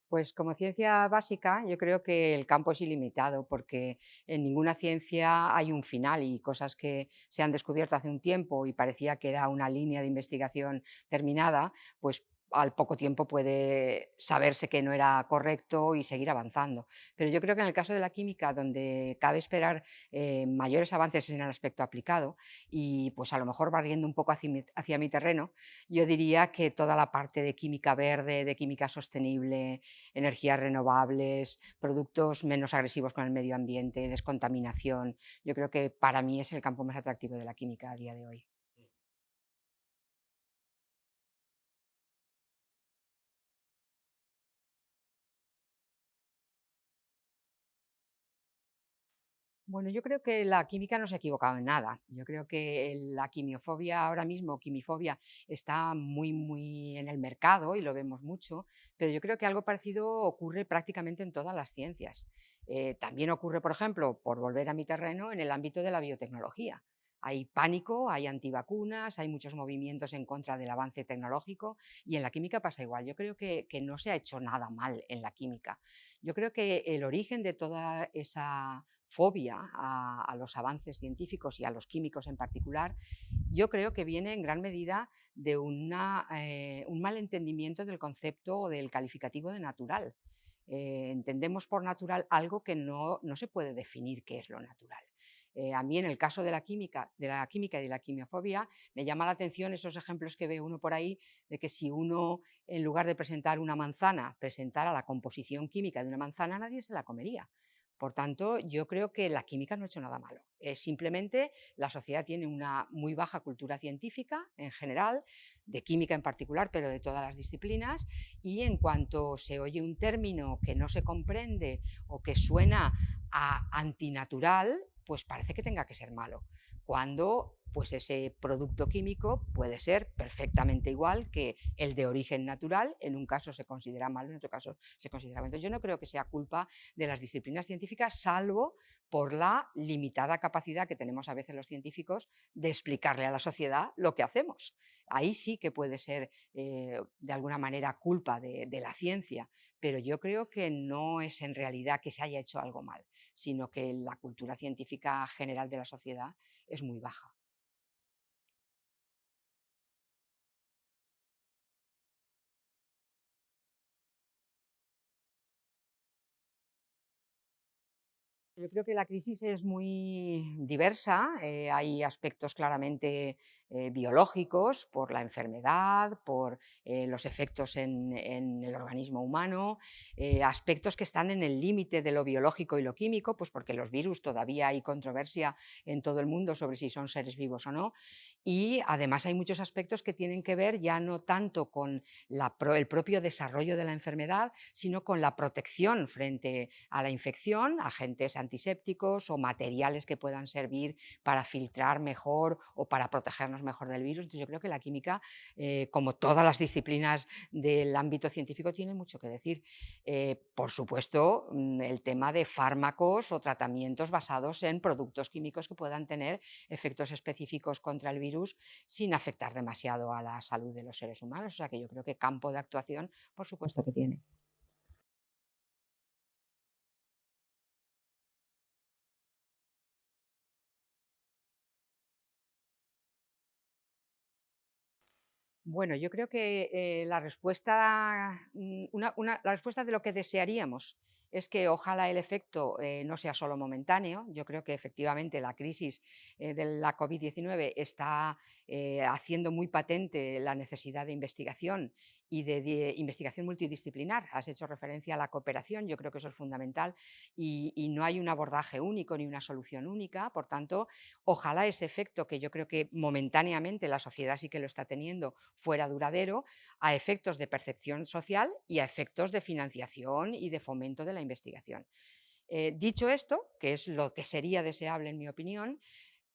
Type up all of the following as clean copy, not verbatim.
Pues como ciencia básica, yo creo que el campo es ilimitado, porque en ninguna ciencia hay un final y cosas que se han descubierto hace un tiempo y parecía que era una línea de investigación terminada, pues al poco tiempo puede saberse que no era correcto y seguir avanzando. Pero yo creo que en el caso de la química, donde cabe esperar mayores avances en el aspecto aplicado y pues a lo mejor barriendo un poco hacia mi terreno, yo diría que toda la parte de química verde, de química sostenible, energías renovables, productos menos agresivos con el medio ambiente, descontaminación. Yo creo que para mí es el campo más atractivo de la química a día de hoy. Bueno, yo creo que la química no se ha equivocado en nada. Yo creo que la quimiofobia ahora mismo, quimifobia, está muy en el mercado y lo vemos mucho, pero yo creo que algo parecido ocurre prácticamente en todas las ciencias. También ocurre, por ejemplo, por volver a mi terreno, en el ámbito de la biotecnología. Hay pánico, hay antivacunas, hay muchos movimientos en contra del avance tecnológico y en la química pasa igual. Yo creo que no se ha hecho nada mal en la química. Yo creo que el origen de toda esa fobia a los avances científicos y a los químicos en particular, yo creo que viene en gran medida de un mal entendimiento del concepto o del calificativo de natural. Entendemos por natural algo que no se puede definir qué es lo natural. A mí en el caso de la química y de la quimiofobia me llama la atención esos ejemplos que ve uno por ahí de que si uno en lugar de presentar una manzana presentara la composición química de una manzana nadie se la comería. Por tanto, yo creo que la química no ha hecho nada malo. Simplemente la sociedad tiene una muy baja cultura científica en general, de química en particular, pero de todas las disciplinas, y en cuanto se oye un término que no se comprende o que suena a antinatural, pues parece que tenga que ser malo, cuando pues ese producto químico puede ser perfectamente igual que el de origen natural, en un caso se considera malo, en otro caso se considera bueno. Entonces yo no creo que sea culpa de las disciplinas científicas, salvo por la limitada capacidad que tenemos a veces los científicos de explicarle a la sociedad lo que hacemos. Ahí sí que puede ser de alguna manera culpa de la ciencia, pero yo creo que no es en realidad que se haya hecho algo mal, sino que la cultura científica general de la sociedad es muy baja. Yo creo que la crisis es muy diversa. Hay aspectos claramente biológicos por la enfermedad, por los efectos en el organismo humano, aspectos que están en el límite de lo biológico y lo químico, pues porque los virus todavía hay controversia en todo el mundo sobre si son seres vivos o no. Y además hay muchos aspectos que tienen que ver ya no tanto con el propio desarrollo de la enfermedad, sino con la protección frente a la infección, agentes antisépticos o materiales que puedan servir para filtrar mejor o para protegernos mejor del virus. Entonces yo creo que la química, como todas las disciplinas del ámbito científico, tiene mucho que decir. Por supuesto, el tema de fármacos o tratamientos basados en productos químicos que puedan tener efectos específicos contra el virus sin afectar demasiado a la salud de los seres humanos. O sea que yo creo que campo de actuación, por supuesto que tiene. Bueno, yo creo que la respuesta, la respuesta de lo que desearíamos es que ojalá el efecto no sea solo momentáneo. Yo creo que efectivamente la crisis de la COVID-19 está haciendo muy patente la necesidad de investigación y de investigación multidisciplinar. Has hecho referencia a la cooperación, yo creo que eso es fundamental y no hay un abordaje único ni una solución única. Por tanto, ojalá ese efecto que yo creo que momentáneamente la sociedad sí que lo está teniendo fuera duradero, a efectos de percepción social y a efectos de financiación y de fomento de la investigación. Dicho esto, que es lo que sería deseable en mi opinión,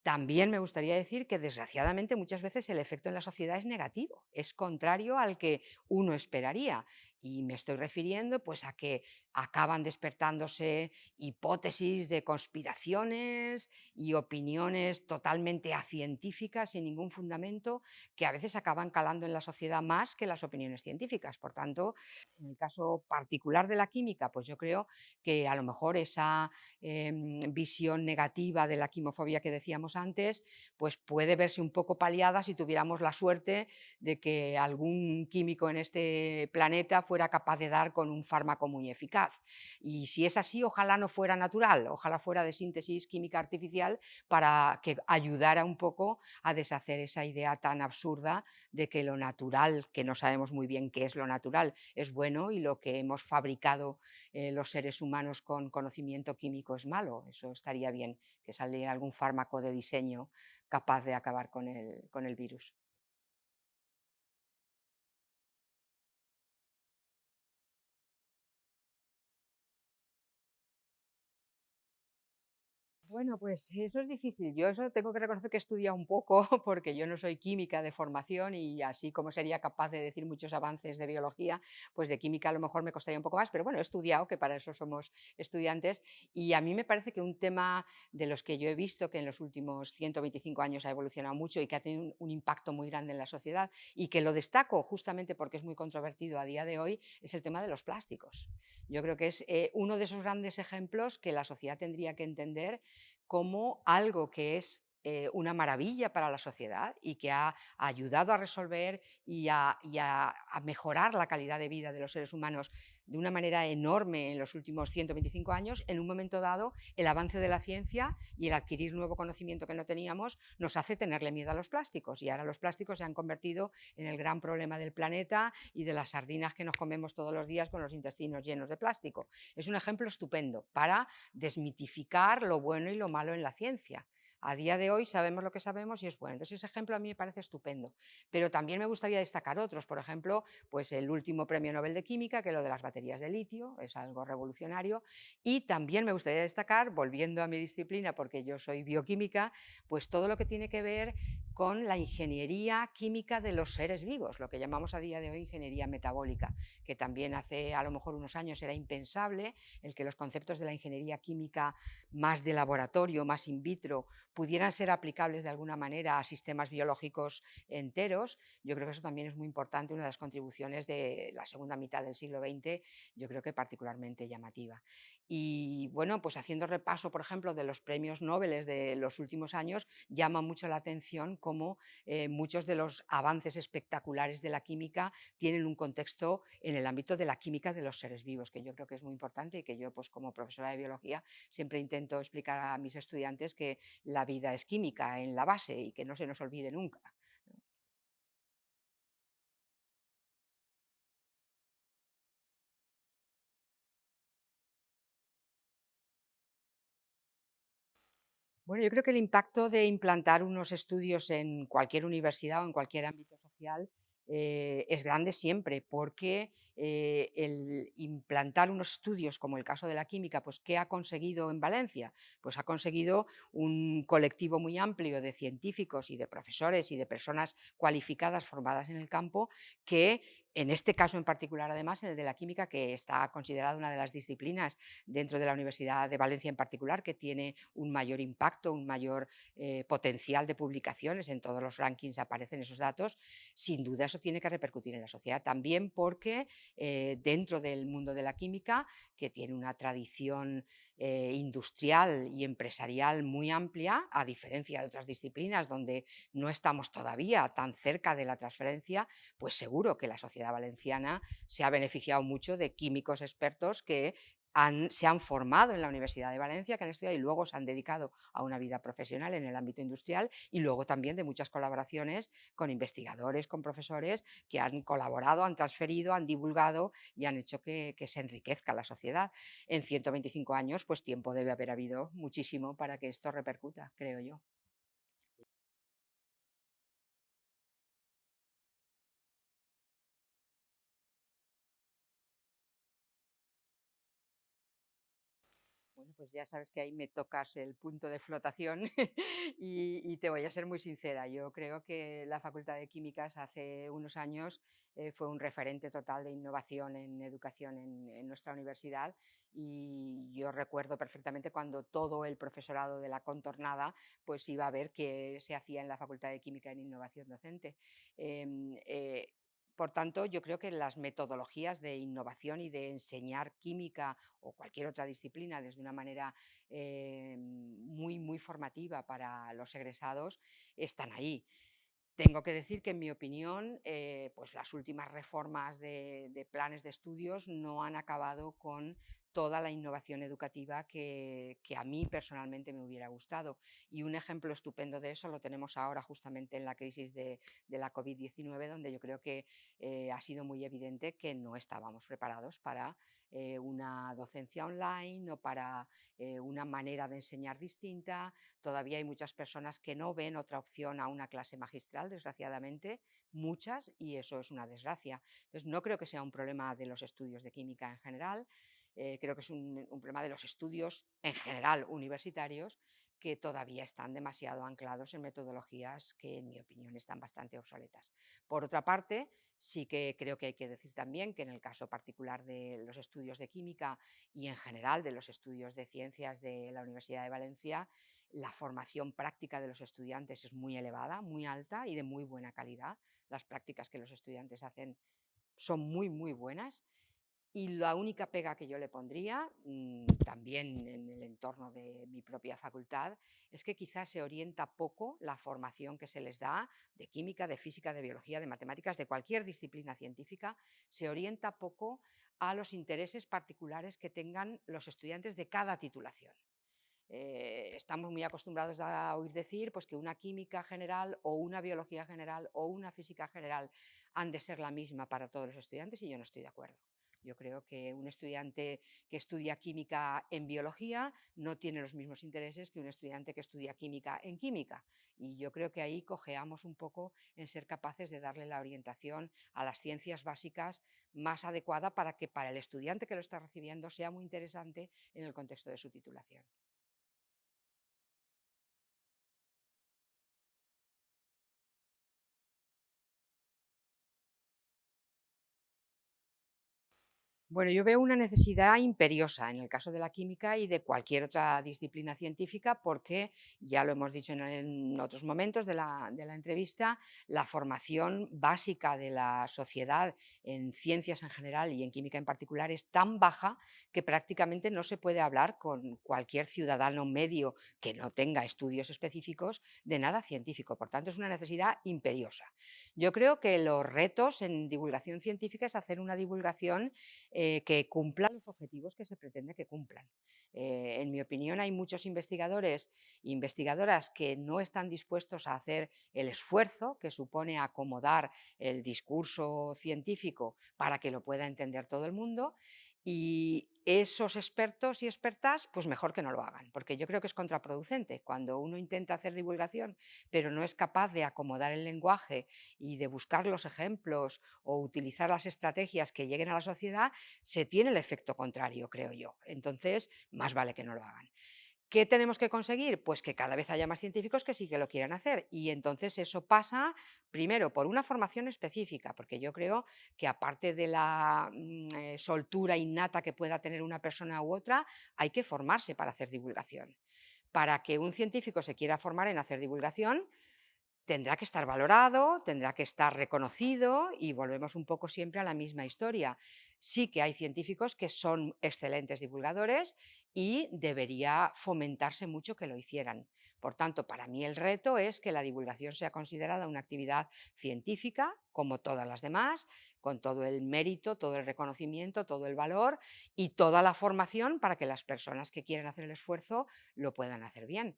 también me gustaría decir que desgraciadamente muchas veces el efecto en la sociedad es negativo, es contrario al que uno esperaría Y me estoy refiriendo pues a que acaban despertándose hipótesis de conspiraciones y opiniones totalmente acientíficas sin ningún fundamento que a veces acaban calando en la sociedad más que las opiniones científicas. Por tanto, en el caso particular de la química, pues yo creo que a lo mejor esa visión negativa de la quimofobia que decíamos antes, pues puede verse un poco paliada si tuviéramos la suerte de que algún químico en este planeta fuera capaz de dar con un fármaco muy eficaz. Y si es así, ojalá no fuera natural, ojalá fuera de síntesis química artificial para que ayudara un poco a deshacer esa idea tan absurda de que lo natural, que no sabemos muy bien qué es lo natural, es bueno y lo que hemos fabricado los seres humanos con conocimiento químico es malo. Eso estaría bien, que saliera algún fármaco de diseño capaz de acabar con el virus. Bueno, pues eso es difícil. Yo eso tengo que reconocer que he estudiado un poco, porque yo no soy química de formación y así como sería capaz de decir muchos avances de biología, pues de química a lo mejor me costaría un poco más, pero bueno, he estudiado, que para eso somos estudiantes, y a mí me parece que un tema de los que yo he visto que en los últimos 125 años ha evolucionado mucho y que ha tenido un impacto muy grande en la sociedad y que lo destaco justamente porque es muy controvertido a día de hoy, es el tema de los plásticos. Yo creo que es uno de esos grandes ejemplos que la sociedad tendría que entender como algo que es una maravilla para la sociedad y que ha ayudado a resolver y a mejorar la calidad de vida de los seres humanos de una manera enorme en los últimos 125 años, en un momento dado el avance de la ciencia y el adquirir nuevo conocimiento que no teníamos nos hace tenerle miedo a los plásticos y ahora los plásticos se han convertido en el gran problema del planeta y de las sardinas que nos comemos todos los días con los intestinos llenos de plástico. Es un ejemplo estupendo para desmitificar lo bueno y lo malo en la ciencia. A día de hoy sabemos lo que sabemos y es bueno. Entonces ese ejemplo a mí me parece estupendo. Pero también me gustaría destacar otros. Por ejemplo, pues el último premio Nobel de Química, que es lo de las baterías de litio, es algo revolucionario. Y también me gustaría destacar, volviendo a mi disciplina, porque yo soy bioquímica, pues todo lo que tiene que ver con la ingeniería química de los seres vivos, lo que llamamos a día de hoy ingeniería metabólica, que también hace a lo mejor unos años era impensable el que los conceptos de la ingeniería química más de laboratorio, más in vitro, pudieran ser aplicables de alguna manera a sistemas biológicos enteros. Yo creo que eso también es muy importante, una de las contribuciones de la segunda mitad del siglo XX, yo creo que particularmente llamativa. Y bueno, pues haciendo repaso, por ejemplo, de los premios Nobel de los últimos años, llama mucho la atención cómo muchos de los avances espectaculares de la química tienen un contexto en el ámbito de la química de los seres vivos, que yo creo que es muy importante y que yo, pues como profesora de biología, siempre intento explicar a mis estudiantes que la vida es química en la base y que no se nos olvide nunca. Bueno, yo creo que el impacto de implantar unos estudios en cualquier universidad o en cualquier ámbito social es grande siempre, porque el implantar unos estudios, como el caso de la química, pues ¿qué ha conseguido en Valencia? Pues ha conseguido un colectivo muy amplio de científicos y de profesores y de personas cualificadas formadas en el campo que en este caso en particular, además, en el de la química, que está considerada una de las disciplinas dentro de la Universidad de Valencia en particular, que tiene un mayor impacto, un mayor potencial de publicaciones, en todos los rankings aparecen esos datos, sin duda eso tiene que repercutir en la sociedad también porque dentro del mundo de la química, que tiene una tradición industrial y empresarial muy amplia, a diferencia de otras disciplinas donde no estamos todavía tan cerca de la transferencia, pues seguro que la sociedad valenciana se ha beneficiado mucho de químicos expertos que se han formado en la Universidad de Valencia, que han estudiado y luego se han dedicado a una vida profesional en el ámbito industrial y luego también de muchas colaboraciones con investigadores, con profesores que han colaborado, han transferido, han divulgado y han hecho que se enriquezca la sociedad. En 125 años, pues tiempo debe haber habido muchísimo para que esto repercuta, creo yo. Bueno, pues ya sabes que ahí me tocas el punto de flotación y te voy a ser muy sincera. Yo creo que la Facultad de Químicas hace unos años fue un referente total de innovación en educación en nuestra universidad y yo recuerdo perfectamente cuando todo el profesorado de la contornada pues iba a ver qué se hacía en la Facultad de Química en innovación docente. Em, eh, por tanto, yo creo que las metodologías de innovación y de enseñar química o cualquier otra disciplina desde una manera muy formativa para los egresados están ahí. Tengo que decir que, en mi opinión, pues las últimas reformas de planes de estudios no han acabado con toda la innovación educativa que a mí personalmente me hubiera gustado. Y un ejemplo estupendo de eso lo tenemos ahora justamente en la crisis de la COVID-19, donde yo creo que ha sido muy evidente que no estábamos preparados para una docencia online o para una manera de enseñar distinta. Todavía hay muchas personas que no ven otra opción a una clase magistral, desgraciadamente, muchas, y eso es una desgracia. Entonces, no creo que sea un problema de los estudios de química en general, creo que es un problema de los estudios en general universitarios que todavía están demasiado anclados en metodologías que, en mi opinión, están bastante obsoletas. Por otra parte, sí que creo que hay que decir también que en el caso particular de los estudios de química y en general de los estudios de ciencias de la Universidad de Valencia, la formación práctica de los estudiantes es muy elevada, muy alta y de muy buena calidad. Las prácticas que los estudiantes hacen son muy buenas. Y la única pega que yo le pondría, también en el entorno de mi propia facultad, es que quizás se orienta poco la formación que se les da de química, de física, de biología, de matemáticas, de cualquier disciplina científica, se orienta poco a los intereses particulares que tengan los estudiantes de cada titulación. Estamos muy acostumbrados a oír decir pues, que una química general o una biología general o una física general han de ser la misma para todos los estudiantes y yo no estoy de acuerdo. Yo creo que un estudiante que estudia química en biología no tiene los mismos intereses que un estudiante que estudia química en química. Y yo creo que ahí cojeamos un poco en ser capaces de darle la orientación a las ciencias básicas más adecuada para que para el estudiante que lo está recibiendo sea muy interesante en el contexto de su titulación. Bueno, yo veo una necesidad imperiosa en el caso de la química y de cualquier otra disciplina científica, porque ya lo hemos dicho en otros momentos de la entrevista, la formación básica de la sociedad en ciencias en general y en química en particular es tan baja que prácticamente no se puede hablar con cualquier ciudadano medio que no tenga estudios específicos de nada científico. Por tanto, es una necesidad imperiosa. Yo creo que los retos en divulgación científica es hacer una divulgación que cumplan los objetivos que se pretende que cumplan. En mi opinión, hay muchos investigadores e investigadoras que no están dispuestos a hacer el esfuerzo que supone acomodar el discurso científico para que lo pueda entender todo el mundo. Y esos expertos y expertas, pues mejor que no lo hagan, porque yo creo que es contraproducente. Cuando uno intenta hacer divulgación, pero no es capaz de acomodar el lenguaje y de buscar los ejemplos o utilizar las estrategias que lleguen a la sociedad, se tiene el efecto contrario, creo yo. Entonces, más vale que no lo hagan. ¿Qué tenemos que conseguir? Pues que cada vez haya más científicos que sí que lo quieran hacer. Y entonces eso pasa, primero, por una formación específica, porque yo creo que aparte de la soltura innata que pueda tener una persona u otra, hay que formarse para hacer divulgación. Para que un científico se quiera formar en hacer divulgación, tendrá que estar valorado, tendrá que estar reconocido y volvemos un poco siempre a la misma historia. Sí que hay científicos que son excelentes divulgadores y debería fomentarse mucho que lo hicieran. Por tanto, para mí el reto es que la divulgación sea considerada una actividad científica, como todas las demás, con todo el mérito, todo el reconocimiento, todo el valor y toda la formación para que las personas que quieren hacer el esfuerzo lo puedan hacer bien.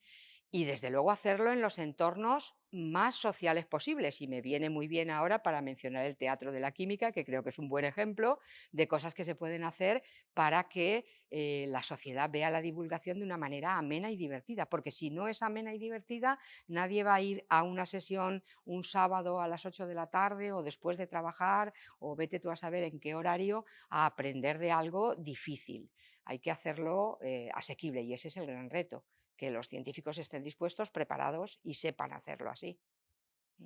Y desde luego hacerlo en los entornos más sociales posibles. Y me viene muy bien ahora para mencionar el Teatro de la Química, que creo que es un buen ejemplo de cosas que se pueden hacer para que la sociedad vea la divulgación de una manera amena y divertida. Porque si no es amena y divertida, nadie va a ir a una sesión un sábado a las 8 de la tarde o después de trabajar o vete tú a saber en qué horario a aprender de algo difícil. Hay que hacerlo asequible y ese es el gran reto, que los científicos estén dispuestos, preparados y sepan hacerlo así. Mm.